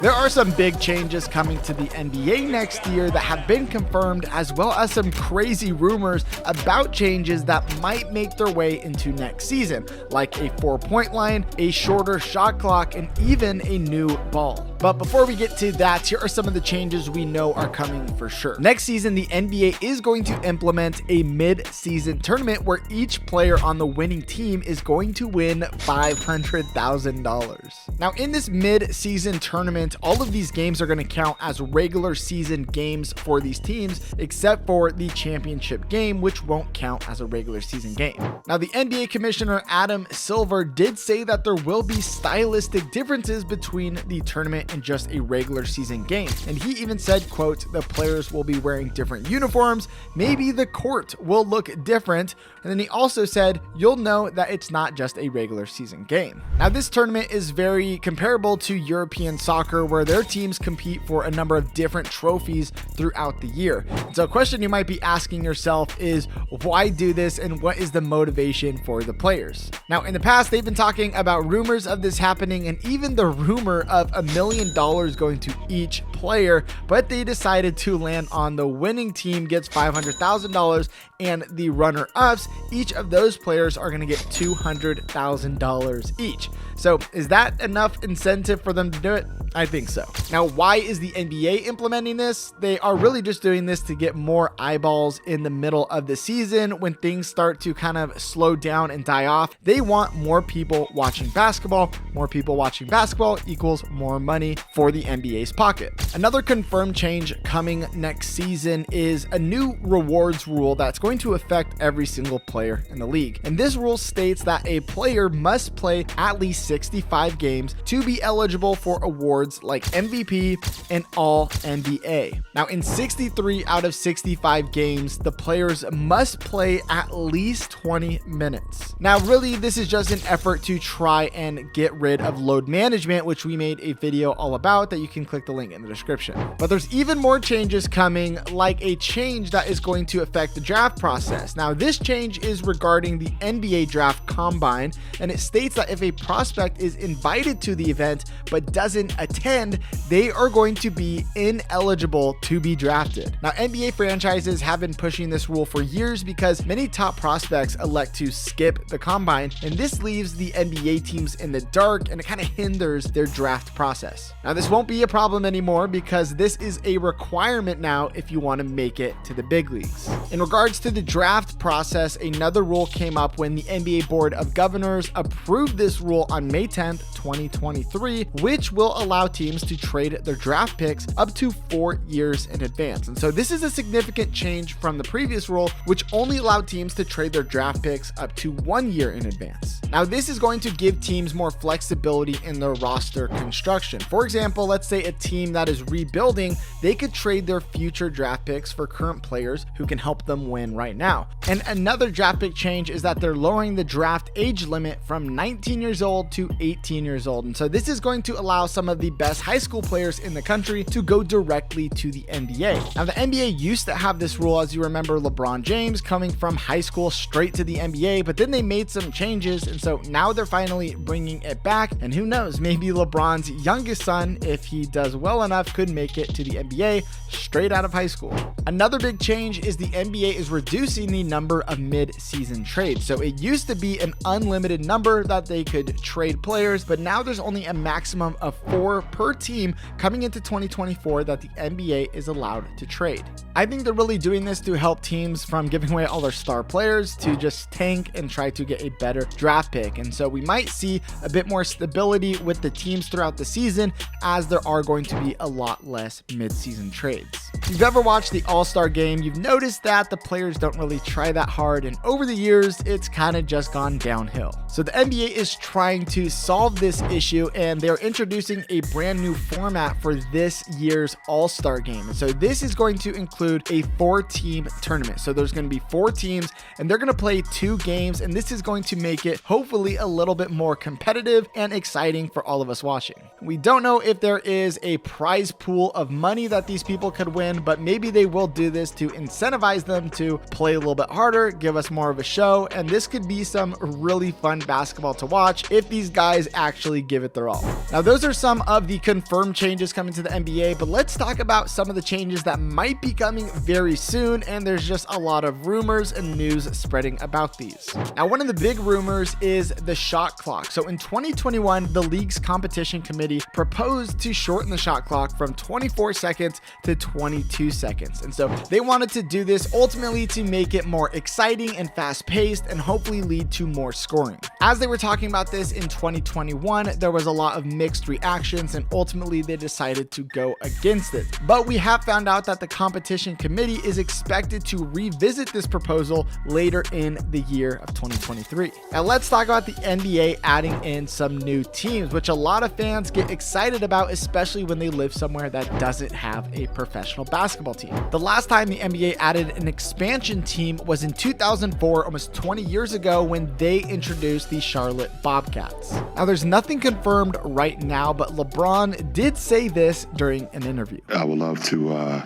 There are some big changes coming to the NBA next year that have been confirmed, as well as some crazy rumors about changes that might make their way into next season, like a 4-point line, a shorter shot clock, and even a new ball. But before we get to that, here are some of the changes we know are coming for sure. Next season, the NBA is going to implement a mid-season tournament where each player on the winning team is going to win $500,000. Now, in this mid-season tournament, all of these games are going to count as regular season games for these teams, except for the championship game, which won't count as a regular season game. Now, the NBA Commissioner Adam Silver did say that there will be stylistic differences between the tournament and just a regular season game. And he even said, quote, the players will be wearing different uniforms, maybe the court will look different. And then he also said, you'll know that it's not just a regular season game. Now, this tournament is very comparable to European soccer, where their teams compete for a number of different trophies throughout the year. So a question you might be asking yourself is, why do this and what is the motivation for the players? Now, in the past, they've been talking about rumors of this happening and even the rumor of $1 million going to each player, but they decided to land on the winning team gets $500,000 and the runner-ups, each of those players are going to get $200,000 each. So is that enough incentive for them to do it? I think so. Now, why is the NBA implementing this? They are really just doing this to get more eyeballs in the middle of the season when things start to kind of slow down and die off. They want more people watching basketball. More people watching basketball equals more money for the NBA's pocket. Another confirmed change coming next season is a new rewards rule that's going to affect every single player in the league. And this rule states that a player must play at least 65 games to be eligible for awards like MVP and All NBA. Now, in 63 out of 65 games, the players must play at least 20 minutes. Now, really, this is just an effort to try and get rid of load management, which we made a video all about that you can click the link in the description. But there's even more changes coming, like a change that is going to affect the draft process. Now, this change is regarding the NBA draft combine, and it states that if a prospect is invited to the event but doesn't attend, they are going to be ineligible to be drafted. Now, NBA franchises have been pushing this rule for years because many top prospects elect to skip the combine, and this leaves the NBA teams in the dark and it kind of hinders their draft process. Now, this won't be a problem anymore because this is a requirement now if you want to make it to the big leagues. In regards to the draft process, another rule came up when the NBA Board of Governors approved this rule on May 10th, 2023, which will allow teams to trade their draft picks up to 4 years in advance. And so this is a significant change from the previous rule, which only allowed teams to trade their draft picks up to 1 year in advance. Now, this is going to give teams more flexibility in their roster construction. For example, let's say a team that is rebuilding, they could trade their future draft picks for current players who can help them win right now. And another draft pick change is that they're lowering the draft age limit from 19 years old to 18 years old. And so this is going to allow some of the best high school players in the country to go directly to the NBA. Now, the NBA used to have this rule, as you remember, LeBron James coming from high school straight to the NBA, but then they made some changes, and so now they're finally bringing it back. And who knows, maybe LeBron's youngest son, if he does well enough, could make it to the NBA straight out of high school. Another big change is the NBA is reducing the number of mid-season trades. So it used to be an unlimited number that they could trade players, but now there's only a maximum of 4 per team coming into 2024 that the NBA is allowed to trade. I think they're really doing this to help teams from giving away all their star players to just tank and try to get a better draft pick. And so we might see a bit more stability with the teams throughout the season, as there are going to be a lot less mid-season trades. If you've ever watched the All-Star game, you've noticed that the players don't really try that hard, and over the years, it's kind of just gone downhill. So the NBA is trying to solve this issue, and they're introducing a brand new format for this year's All-Star game. And so this is going to include a 4-team tournament. So there's going to be 4 teams, and they're going to play 2 games, and this is going to make it hopefully a little bit more competitive and exciting for all of us watching. We don't know if there is a prize pool of money that these people could win, but maybe they will do this to incentivize them to play a little bit harder, give us more of a show, and this could be some really fun basketball to watch if these guys actually give it their all. Now, those are some of the confirmed changes coming to the NBA, but let's talk about some of the changes that might be coming very soon, and there's just a lot of rumors and news spreading about these. Now, one of the big rumors is the shot clock. So in 2021, the league's competition committee proposed to shorten the shot clock from 24 seconds to 22 seconds. And so they wanted to do this ultimately to make it more exciting and fast paced and hopefully lead to more scoring. As they were talking about this in 2021, there was a lot of mixed reactions and ultimately they decided to go against it. But we have found out that the competition committee is expected to revisit this proposal later in the year of 2023. Now let's talk about the NBA adding in some new teams, which a lot of fans get excited about, especially when they live somewhere that doesn't have a professional basketball team. The last time the NBA added an expansion team was in 2004, almost 20 years ago, when they introduced the Charlotte Bobcats. Now there's nothing confirmed right now, but LeBron did say this during an interview. I would love to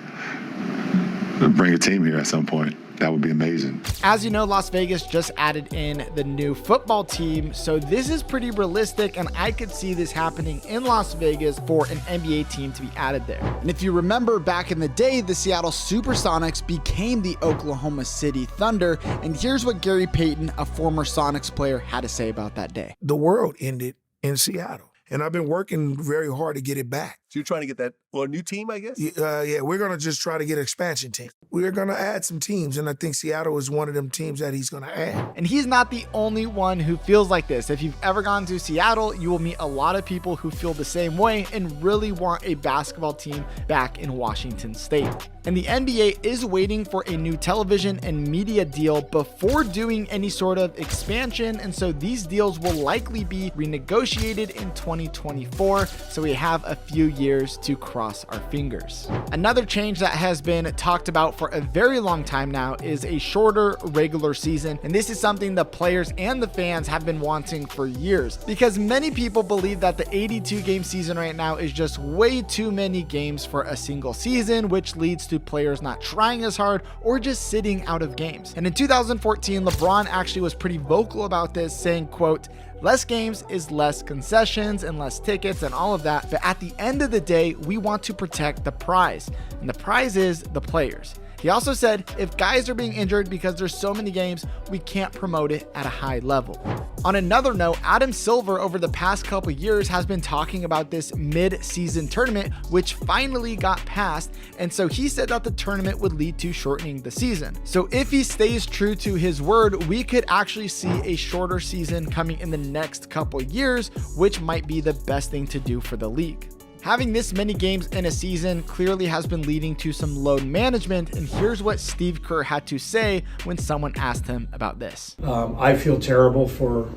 bring a team here at some point. That would be amazing. As you know, Las Vegas just added in the new football team, so this is pretty realistic, and I could see this happening in Las Vegas for an NBA team to be added there. And if you remember back in the day, the Seattle Supersonics became the Oklahoma City Thunder, and here's what Gary Payton, a former Sonics player, had to say about that day. The world ended in Seattle, and I've been working very hard to get it back. So you're trying to get that, a new team, I guess? Yeah, we're going to just try to get an expansion team. We're going to add some teams, and I think Seattle is one of them teams that he's going to add. And he's not the only one who feels like this. If you've ever gone to Seattle, you will meet a lot of people who feel the same way and really want a basketball team back in Washington State. And the NBA is waiting for a new television and media deal before doing any sort of expansion, and so these deals will likely be renegotiated in 2024, so we have a few years to cross our fingers. Another change that has been talked about for a very long time now is a shorter regular season, and this is something the players and the fans have been wanting for years, because many people believe that the 82 game season right now is just way too many games for a single season, which leads to players not trying as hard or just sitting out of games. And in 2014, LeBron actually was pretty vocal about this, saying, quote, "Less games is less concessions and less tickets and all of that, but at the end of the day, we want to protect the prize, and the prize is the players." He also said, if guys are being injured because there's so many games, we can't promote it at a high level. On another note, Adam Silver over the past couple years has been talking about this mid-season tournament, which finally got passed, and so he said that the tournament would lead to shortening the season. So if he stays true to his word, we could actually see a shorter season coming in the next couple years, which might be the best thing to do for the league. Having this many games in a season clearly has been leading to some load management, and here's what Steve Kerr had to say when someone asked him about this. I feel terrible for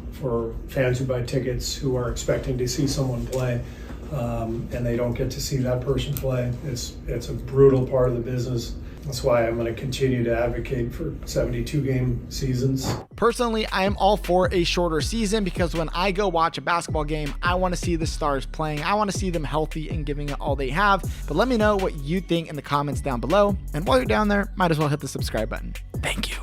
fans who buy tickets who are expecting to see someone play, and they don't get to see that person play. It's a brutal part of the business. That's why I'm going to continue to advocate for 72 game seasons. Personally, I am all for a shorter season because when I go watch a basketball game, I want to see the stars playing. I want to see them healthy and giving it all they have. But let me know what you think in the comments down below. And while you're down there, might as well hit the subscribe button. Thank you.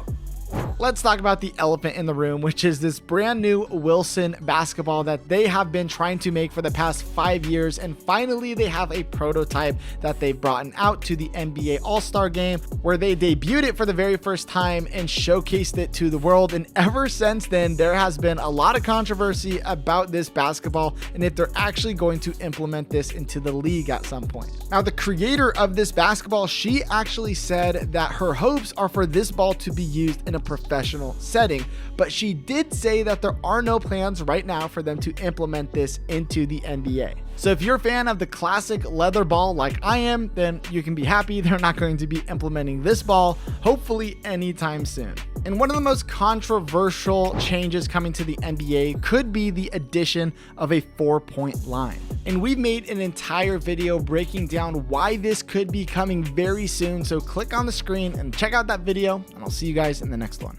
Let's talk about the elephant in the room, which is this brand new Wilson basketball that they have been trying to make for the past 5 years. And finally, they have a prototype that they've brought out to the NBA All-Star Game, where they debuted it for the very first time and showcased it to the world. And ever since then, there has been a lot of controversy about this basketball and if they're actually going to implement this into the league at some point. Now, the creator of this basketball, she actually said that her hopes are for this ball to be used in a professional setting, but she did say that there are no plans right now for them to implement this into the NBA. So if you're a fan of the classic leather ball like I am, then you can be happy they're not going to be implementing this ball, hopefully anytime soon. And one of the most controversial changes coming to the NBA could be the addition of a 4-point line. And we've made an entire video breaking down why this could be coming very soon. So click on the screen and check out that video, and I'll see you guys in the next one.